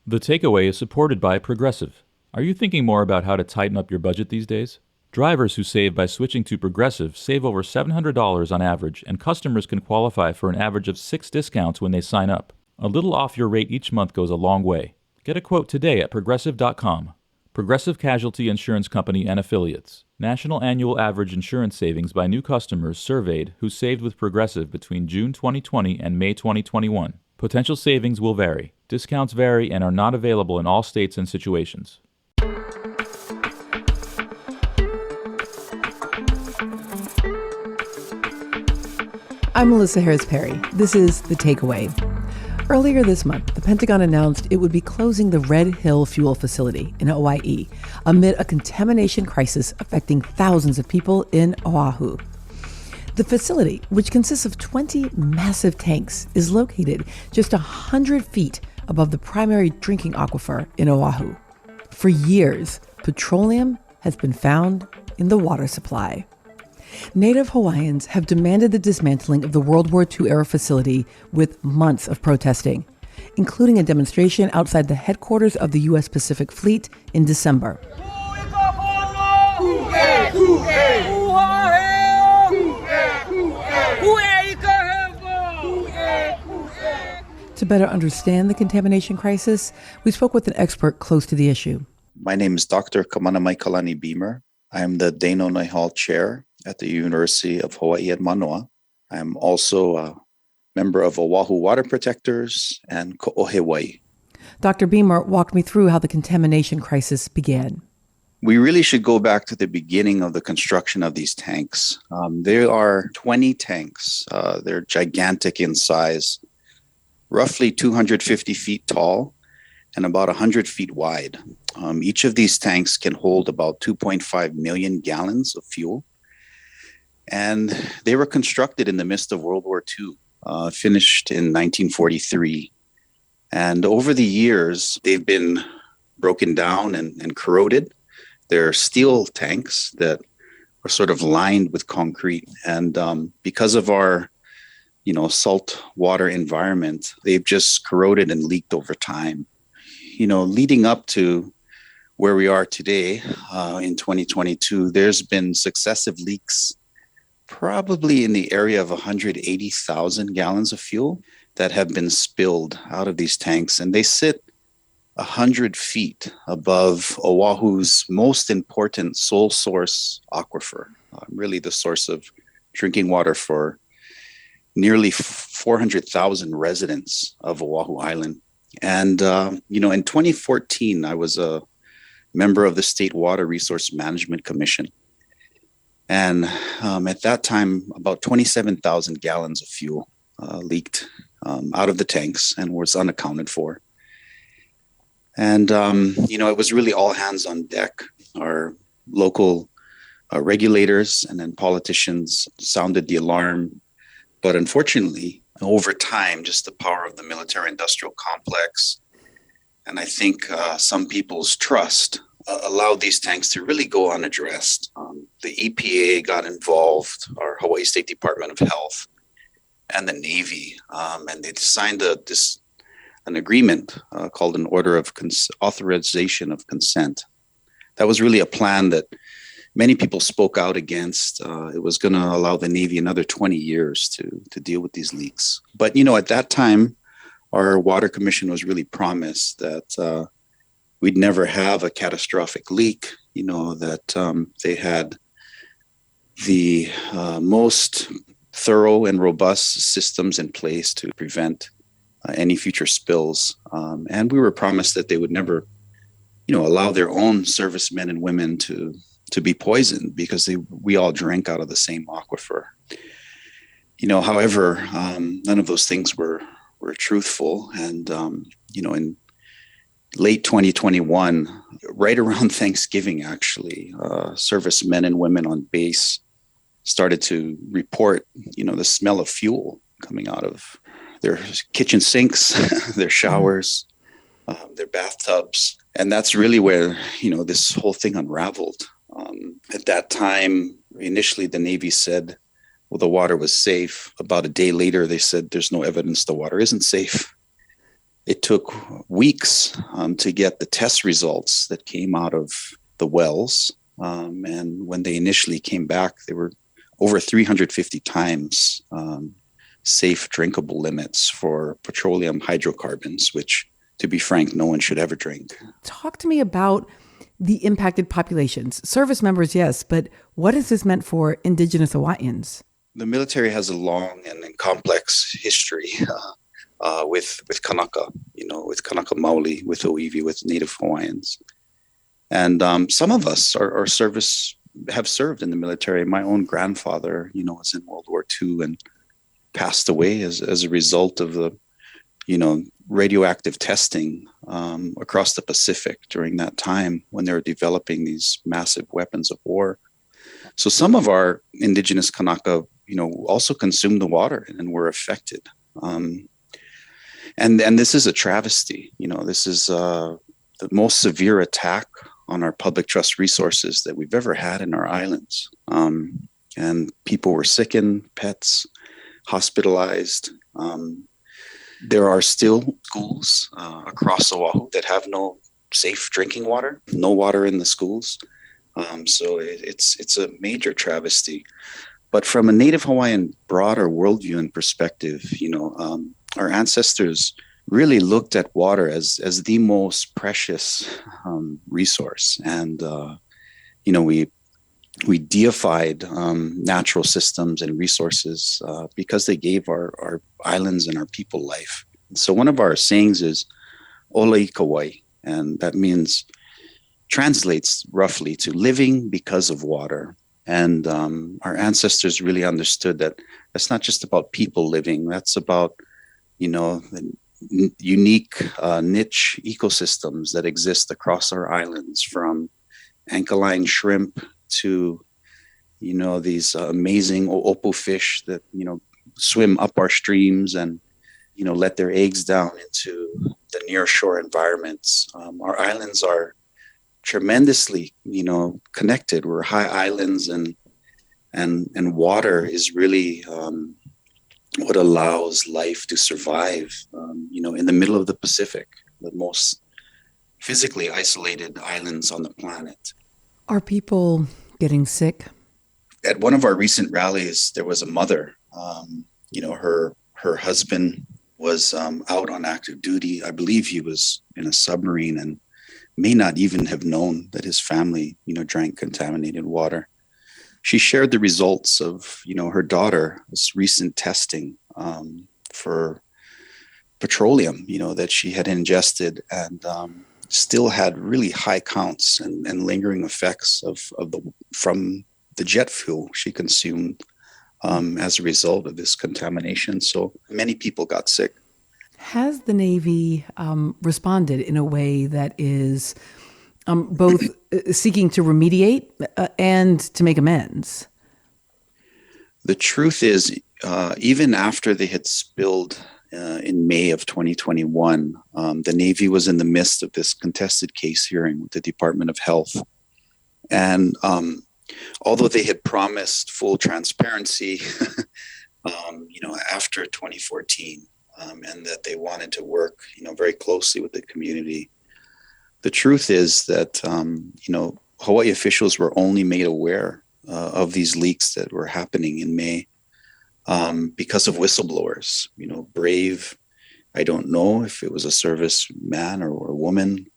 The takeaway is supported by Progressive. Are you thinking more about how to tighten up your budget these days? Drivers who save by switching to Progressive save over $700 on average, and customers can qualify for an average of 6 discounts when they sign up. A little off your rate each month goes a long way. Get a quote today at progressive.com. Progressive Casualty Insurance Company and Affiliates. National annual average insurance savings by new customers surveyed who saved with Progressive between June 2020 and May 2021. Potential savings will vary. Discounts vary and are not available in all states and situations. I'm Melissa Harris-Perry. This is The Takeaway. Earlier this month, the Pentagon announced it would be closing the Red Hill fuel facility in Hawaii amid a contamination crisis affecting thousands of people in Oahu. The facility, which consists of 20 massive tanks, is located just 100 feet above the primary drinking aquifer in Oahu. For years, petroleum has been found in the water supply. Native Hawaiians have demanded the dismantling of the World War II-era facility with months of protesting, including a demonstration outside the headquarters of the U.S. Pacific Fleet in December. To better understand the contamination crisis, we spoke with an expert close to the issue. My name is Dr. Kamanamaikalani Beamer. I am the Dano Nihal Chair at the University of Hawaiʻi at Manoa. I am also a member of Oahu Water Protectors and Kaohewai. Dr. Beamer walked me through how the contamination crisis began. We really should go back to the beginning of the construction of these tanks. There are 20 tanks. They're gigantic in size, roughly 250 feet tall and about 100 feet wide. Each of these tanks can hold about 2.5 million gallons of fuel. And they were constructed in the midst of World War II, finished in 1943. And over the years, they've been broken down and corroded. They're steel tanks that are sort of lined with concrete. And because of our, salt water environment, they've just corroded and leaked over time. Leading up to where we are today in 2022, there's been successive leaks, probably in the area of 180,000 gallons of fuel that have been spilled out of these tanks. And they sit 100 feet above Oahu's most important sole source aquifer, really the source of drinking water for nearly 400,000 residents of Oahu Island. And, in 2014, I was a member of the State Water Resource Management Commission. And at that time, about 27,000 gallons of fuel leaked out of the tanks and was unaccounted for. And, it was really all hands on deck. Our local regulators and then politicians sounded the alarm. But unfortunately, over time, just the power of the military-industrial complex, and I think some people's trust allowed these tanks to really go unaddressed. The EPA got involved, our Hawaii State Department of Health, and the Navy, and they signed an agreement called an Order of Authorization of Consent. That was really a plan that many people spoke out against. It was going to allow the Navy another 20 years to deal with these leaks. But, at that time, our Water Commission was really promised that we'd never have a catastrophic leak, that they had the most thorough and robust systems in place to prevent any future spills. And we were promised that they would never, allow their own servicemen and women to be poisoned because we all drank out of the same aquifer. However, none of those things were truthful. And, in late 2021, right around Thanksgiving, actually, servicemen and women on base started to report, the smell of fuel coming out of their kitchen sinks, their showers, their bathtubs. And that's really where, this whole thing unraveled. At that time, initially, the Navy said, well, the water was safe. About a day later, they said there's no evidence the water isn't safe. It took weeks to get the test results that came out of the wells. And when they initially came back, they were over 350 times safe drinkable limits for petroleum hydrocarbons, which, to be frank, no one should ever drink. Talk to me about the impacted populations. Service members, yes, but what has this meant for Indigenous Hawaiians? The military has a long and complex history with Kanaka, with Kanaka Maoli, with Oiwi, with Native Hawaiians. And some of us have served in the military. My own grandfather, was in World War II and passed away as a result of the, radioactive testing across the Pacific during that time when they were developing these massive weapons of war. So some of our indigenous Kanaka, also consumed the water and were affected. And this is a travesty. This is the most severe attack on our public trust resources that we've ever had in our islands. And people were sickened, pets hospitalized. There are still schools across Oahu that have no safe drinking water, no water in the schools. So it's a major travesty. But from a Native Hawaiian broader worldview and perspective, our ancestors really looked at water as the most precious resource. And, we deified natural systems and resources because they gave our islands and our people life. So one of our sayings is "Olai Kauai," and that translates roughly to living because of water. And our ancestors really understood that that's not just about people living. That's about, the unique niche ecosystems that exist across our islands, from ankyline shrimp to, these amazing opu fish that, swim up our streams and, let their eggs down into the near shore environments. Our islands are tremendously, connected. We're high islands, and water is really what allows life to survive, in the middle of the Pacific, the most physically isolated islands on the planet. Are people getting sick? At one of our recent rallies, there was a mother. Her husband was out on active duty. I believe he was in a submarine and may not even have known that his family, drank contaminated water. She shared the results of, her daughter's recent testing for petroleum, that she had ingested, and still had really high counts and lingering effects from the jet fuel she consumed as a result of this contamination. So many people got sick. Has the Navy responded in a way that is both seeking to remediate and to make amends? The truth is, even after they had spilled in May of 2021, the Navy was in the midst of this contested case hearing with the Department of Health. And although they had promised full transparency, after 2014, and that they wanted to work, very closely with the community, the truth is that, Hawaii officials were only made aware of these leaks that were happening in May because of whistleblowers, brave. I don't know if it was a service man or a woman,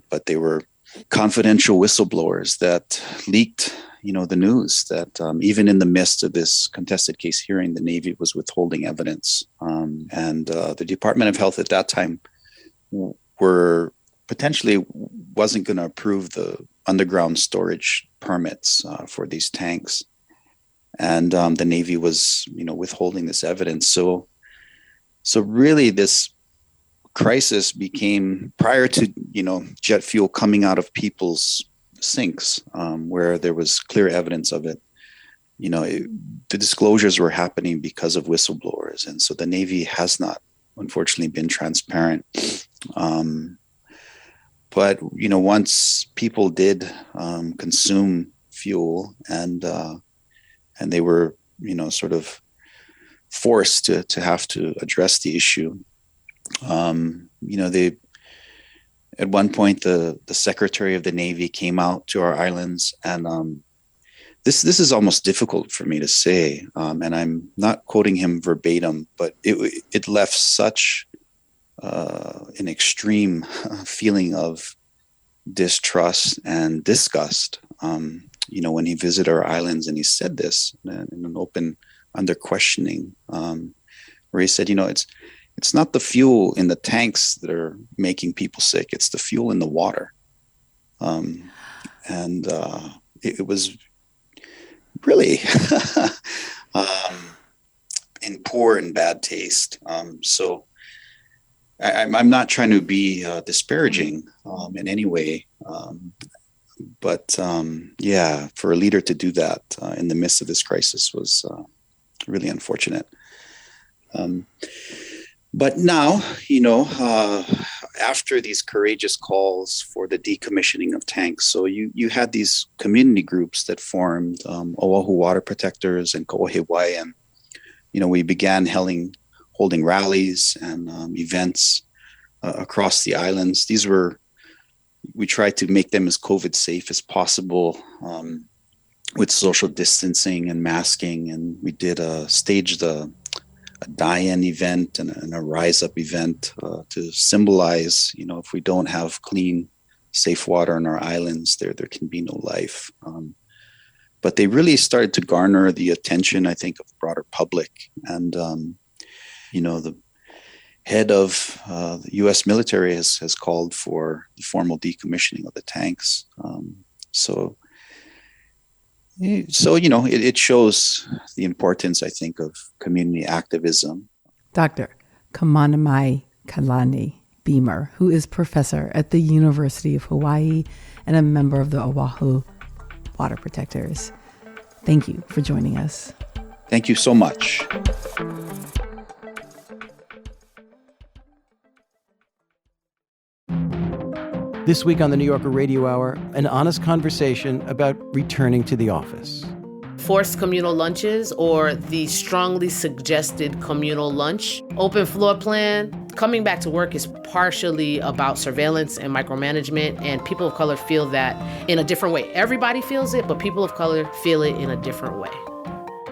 but they were confidential whistleblowers that leaked, the news that even in the midst of this contested case hearing, the Navy was withholding evidence. And the Department of Health at that time wasn't going to approve the underground storage permits for these tanks. And the Navy was, withholding this evidence. So really this crisis became, prior to, jet fuel coming out of people's sinks, where there was clear evidence of it, the disclosures were happening because of whistleblowers. And so the Navy has not, unfortunately, been transparent. But, once people did consume fuel and they were, sort of forced to have to address the issue, They at one point the Secretary of the Navy came out to our islands, and this is almost difficult for me to say, and I'm not quoting him verbatim, but it left such an extreme feeling of distrust and disgust. When he visited our islands, and he said this in an open, under questioning, where he said, it's not the fuel in the tanks that are making people sick; it's the fuel in the water. It was really in poor and bad taste. So I'm not trying to be disparaging in any way. But for a leader to do that in the midst of this crisis was really unfortunate. But now, after these courageous calls for the decommissioning of tanks, so you had these community groups that formed, Oahu Water Protectors and Kaohewai, and we began holding rallies and events across the islands. We tried to make them as COVID safe as possible, with social distancing and masking, and we did staged a die-in event and a rise-up event to symbolize, if we don't have clean, safe water on our islands, there can be no life. But they really started to garner the attention, I think, of the broader public. And, the head of the U.S. military has called for the formal decommissioning of the tanks. So it shows the importance, I think, of community activism. Dr. Kamanamaikalani Beamer, who is professor at the University of Hawaiʻi and a member of the Oahu Water Protectors. Thank you for joining us. Thank you so much. This week on the New Yorker Radio Hour, an honest conversation about returning to the office. Forced communal lunches, or the strongly suggested communal lunch. Open floor plan. Coming back to work is partially about surveillance and micromanagement, and people of color feel that in a different way. Everybody feels it, but people of color feel it in a different way.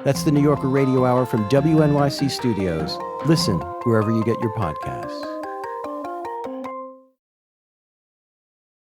That's the New Yorker Radio Hour from WNYC Studios. Listen wherever you get your podcasts.